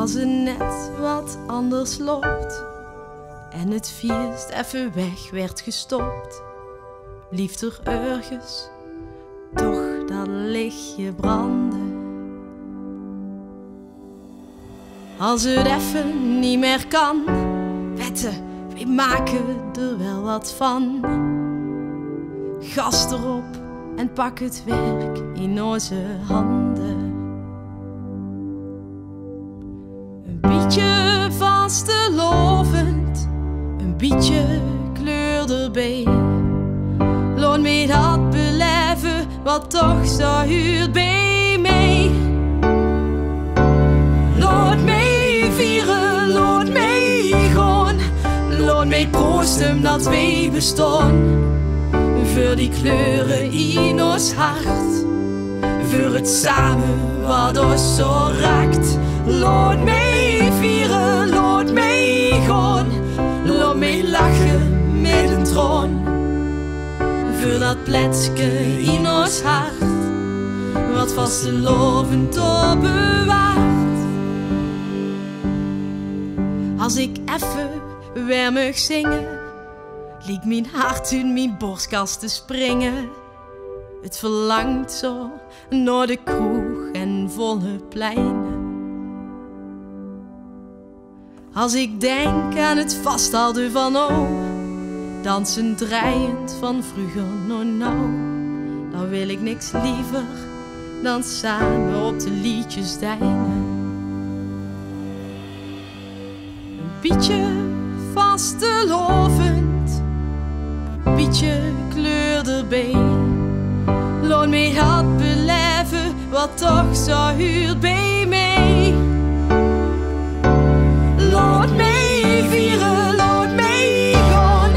als het net wat anders loopt en het feest even weg werd gestopt, blieft er ergens toch dat lichtje branden. Als het even niet meer kan, wetten, we maken er wel wat van. Gas erop en pak het werk in onze handen. Een beetje vastelovend, een beetje kleur erbij. Laat me dat beleven, wat toch zo huurt bij mij. Laat mij vieren, laat mij gaan. Laat mij proosten dat wij bestaan. Voor die kleuren in ons hart, voor het samen wat ons zo raakt. Laat mij vieren, laat mij gaan. Laat mij lachen met een traan. Voor dat plekje in ons hart, wat vastelovend op bewaart. Als ik even weer mag zingen, liet mijn hart in mijn borstkast te springen. Het verlangt zo naar de kroeg en volle pleinen. Als ik denk aan het vasthouden van dansen draaiend van vroeger naar nou, dan wil ik niks liever dan samen op de liedjes deinen. Een beetje vastelovend, een beetje kleur erbij. Laat mij dat beleven, wat toch zo huurt bij mij. Laat mij vieren, laat mij gaan.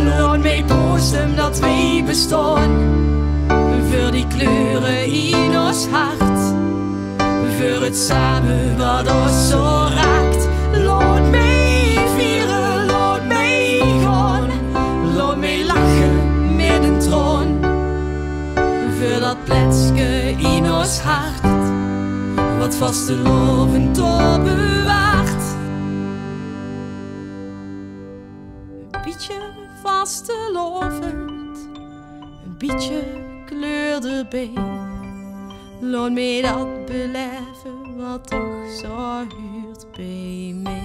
Laat mij proosten dat wij bestaan. Voor die kleuren in ons hart, voor het samen wat ons zo raakt. Laat mij vieren, laat mij gaan. Laat mij lachen met een traan. Voor dat plekje in ons hart, wat vastelovend op bewaart. Een beetje vastelovend, een beetje kleur erbij. Laat mij dat beleven, wat toch zo huurt bij mij.